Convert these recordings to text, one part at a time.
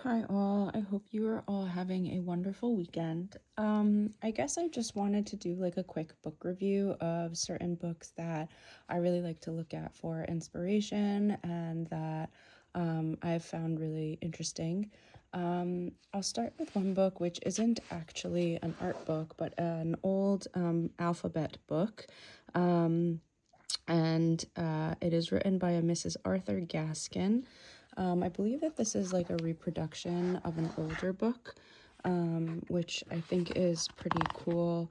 Hi all, I hope you are all having a wonderful weekend. I guess I just wanted to do like a quick book review of certain books that I really like to look at for inspiration and that I've found really interesting. I'll start with one book which isn't actually an art book but an old alphabet book. And it is written by a Mrs. Arthur Gaskin. I believe that this is like a reproduction of an older book, which I think is pretty cool.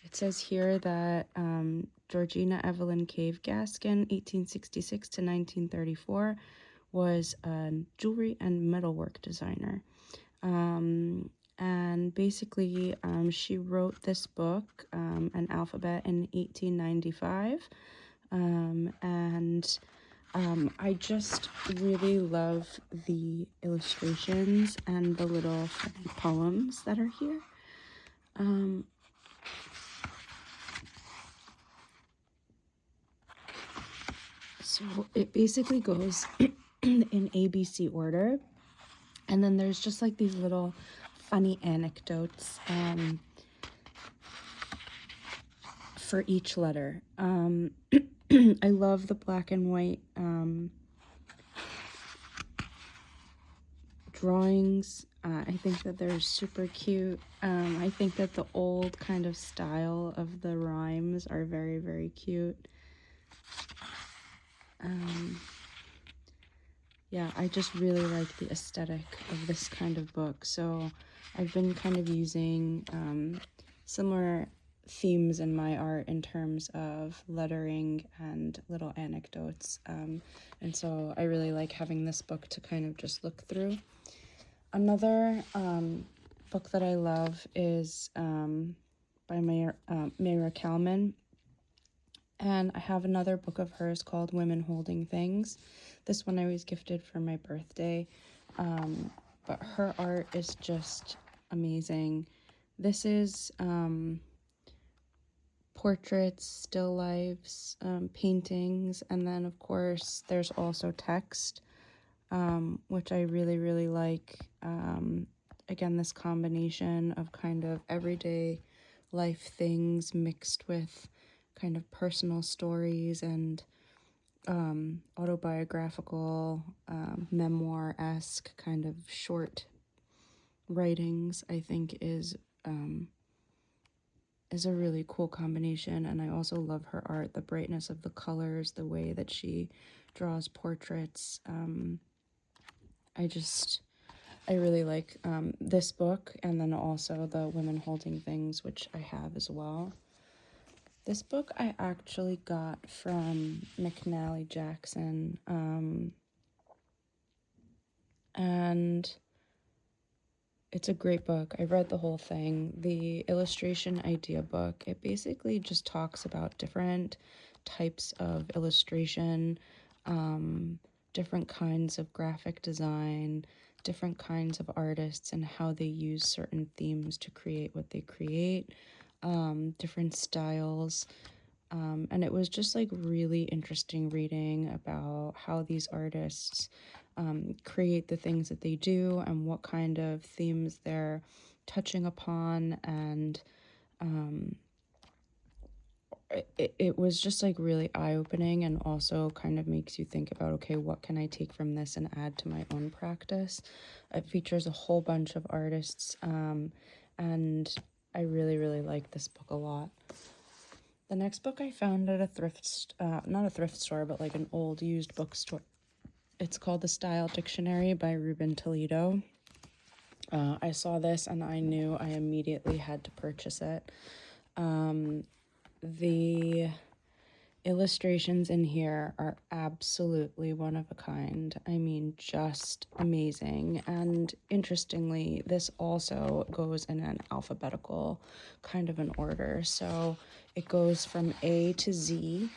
It says here that Georgina Evelyn Cave Gaskin, 1866 to 1934, was a jewelry and metalwork designer. And basically, she wrote this book, An Alphabet, in 1895. And I just really love the illustrations and the little funny poems that are here. So it basically goes in ABC order. And then there's just like these little funny anecdotes for each letter. I love the black and white drawings. I think that they're super cute. I think that the old kind of style of the rhymes are very, very cute. Yeah, I just really like the aesthetic of this kind of book. So I've been kind of using similar themes in my art in terms of lettering and little anecdotes. And so I really like having this book to kind of just look through. Another book that I love is by Mayra Kalman. And I have another book of hers called Women Holding Things. This one I was gifted for my birthday. But her art is just amazing. This is portraits, still lifes, paintings, and then of course there's also text, which I really, really like. Again, this combination of kind of everyday life things mixed with kind of personal stories and autobiographical, memoir-esque kind of short writings, I think is a really cool combination. And I also love her art, the brightness of the colors, the way that she draws portraits. I really like this book, and then also the Women Holding Things, which I have as well. This book I actually got from McNally Jackson, and it's a great book. I read the whole thing. The illustration idea book, it basically just talks about different types of illustration, different kinds of graphic design, different kinds of artists, and how they use certain themes to create what they create, different styles. And it was just like really interesting reading about how these artists create the things that they do and what kind of themes they're touching upon. And it was just like really eye-opening, and also kind of makes you think about, okay, what can I take from this and add to my own practice. It features a whole bunch of artists, and I really, really like this book a lot. The next book I found at not a thrift store, but like an old used bookstore. It's called The Style Dictionary by Ruben Toledo. I saw this and I knew I immediately had to purchase it. The illustrations in here are absolutely one of a kind. I mean, just amazing. And interestingly, this also goes in an alphabetical kind of an order. So it goes from A to Z,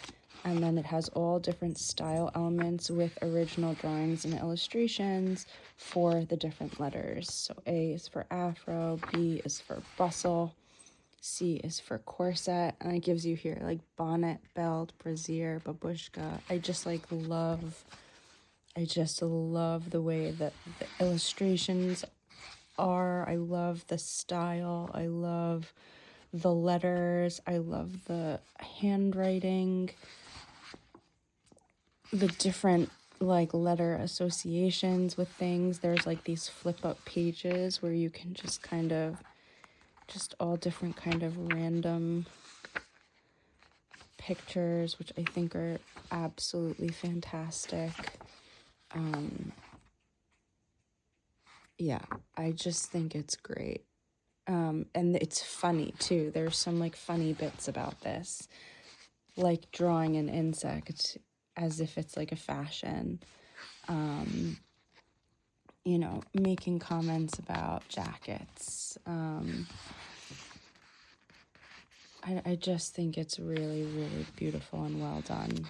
and then it has all different style elements with original drawings and illustrations for the different letters. So A is for afro, B is for bustle, C is for corset, and it gives you here like bonnet, belt, brassiere, babushka. I just like love I just love the way that the illustrations are. I love the style. I love the letters. I love the handwriting, the different like letter associations with things. There's like these flip up pages where you can just kind of just all different kind of random pictures, which I think are absolutely fantastic. Yeah, I just think it's great. And it's funny too. There's some like funny bits about this, like drawing an insect as if it's like a fashion. You know, making comments about jackets. I just think it's really, really beautiful and well done.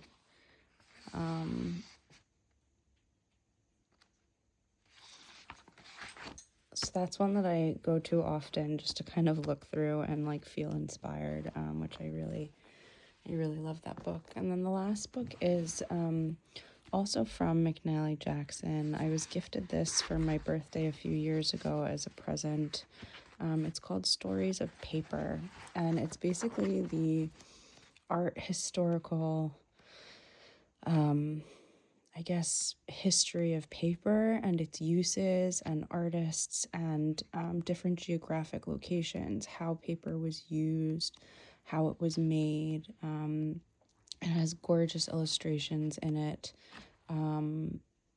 So that's one that I go to often just to kind of look through and like feel inspired, which I really love that book. And then the last book is also from McNally Jackson. I was gifted this for my birthday a few years ago as a present. It's called Stories of Paper, and it's basically the art historical, I guess, history of paper and its uses and artists and different geographic locations, how paper was used, how it was made. It has gorgeous illustrations in it.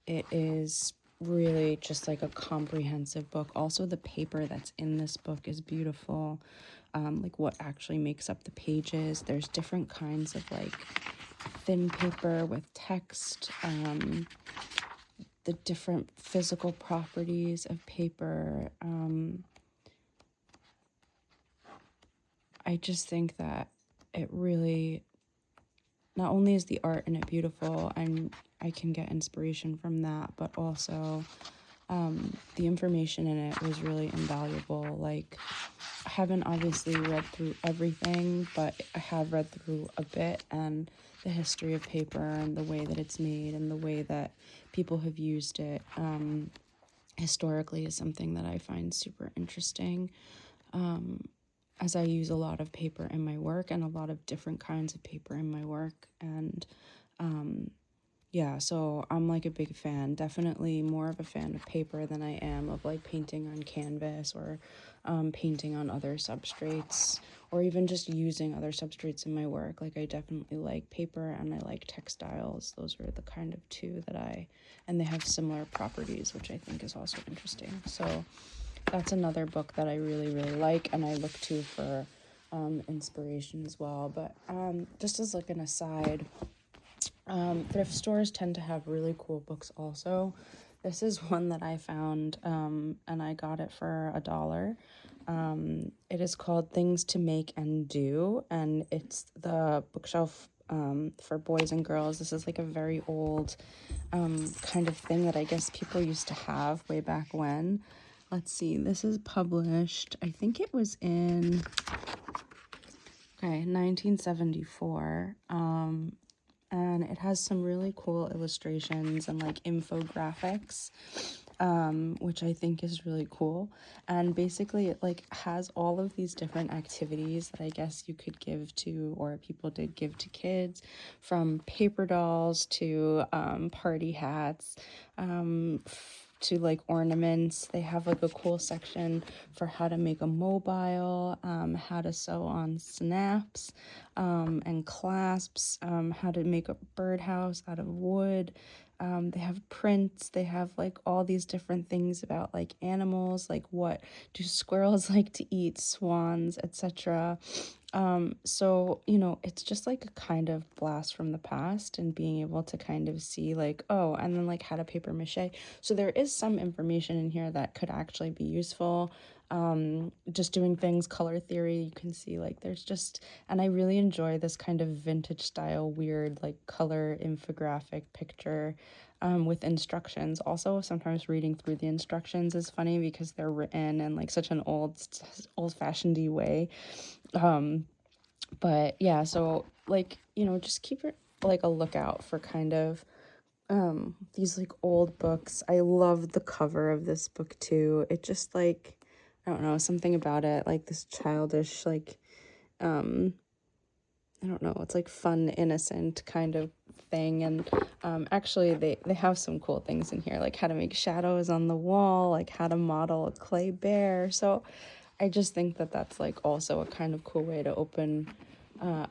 It is really just like a comprehensive book. Also, the paper that's in this book is beautiful. Like what actually makes up the pages. There's different kinds of like thin paper with text, the different physical properties of paper. I just think that it really, not only is the art in it beautiful and I can get inspiration from that, but also the information in it was really invaluable. Like, I haven't obviously read through everything, but I have read through a bit, and the history of paper and the way that it's made and the way that people have used it historically is something that I find super interesting, as I use a lot of paper in my work and a lot of different kinds of paper in my work. And yeah, so I'm like a big fan, definitely more of a fan of paper than I am of like painting on canvas or painting on other substrates or even just using other substrates in my work. Like, I definitely like paper and I like textiles. Those are the kind of two that and they have similar properties, which I think is also interesting. So that's another book that I really, really like and I look to for inspiration as well. But just as like an aside, thrift stores tend to have really cool books also. This is one that I found, and I got it for $1. It is called Things to Make and Do, and it's the bookshelf for boys and girls. This is like a very old kind of thing that I guess people used to have way back when. Let's see, this is published, I think it was in, 1974. And it has some really cool illustrations and like infographics, which I think is really cool. And basically it like has all of these different activities that I guess you could give to, or people did give to kids, from paper dolls to party hats, to like ornaments. They have like a cool section for how to make a mobile, how to sew on snaps and clasps, how to make a birdhouse out of wood. They have prints. They have like all these different things about like animals, like what do squirrels like to eat, swans, etc. So, you know, it's just like a kind of blast from the past and being able to kind of see like, oh, and then like how to paper mache. So there is some information in here that could actually be useful. Just doing things, color theory, you can see like there's just, and I really enjoy this kind of vintage style, weird like color infographic picture with instructions. Also, sometimes reading through the instructions is funny because they're written in like such an old-fashioned way. But yeah, so like, you know, just keep it like a lookout for kind of these like old books. I love the cover of this book too. It just like, I don't know, something about it, like this childish, like, I don't know, it's like fun, innocent kind of thing. And actually they have some cool things in here, like how to make shadows on the wall, like how to model a clay bear. So I just think that that's like also a kind of cool way to open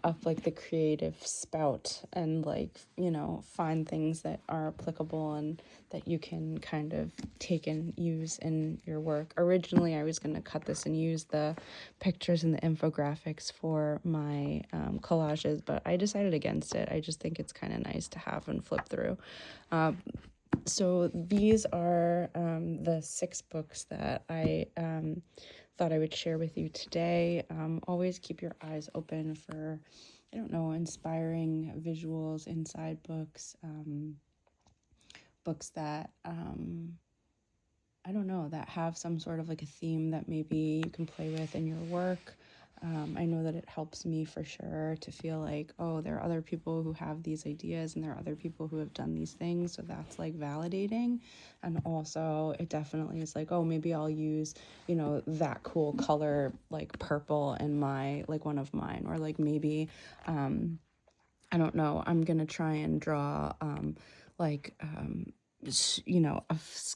up like the creative spout and like, you know, find things that are applicable and that you can kind of take and use in your work. Originally, I was going to cut this and use the pictures and the infographics for my collages, but I decided against it. I just think it's kind of nice to have and flip through. So these are the 6 books that I thought I would share with you today. Always keep your eyes open for, I don't know, inspiring visuals inside books, books that, I don't know, that have some sort of like a theme that maybe you can play with in your work. I know that it helps me for sure to feel like, oh, there are other people who have these ideas and there are other people who have done these things. So that's like validating. And also it definitely is like, oh, maybe I'll use, you know, that cool color, like purple in my, like one of mine, or like maybe, I don't know, I'm gonna try and draw, like, you know,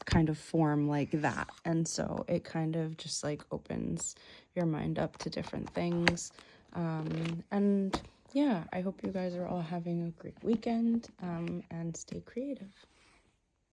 kind of form like that. And so it kind of just like opens your mind up to different things. And yeah, I hope you guys are all having a great weekend, and stay creative.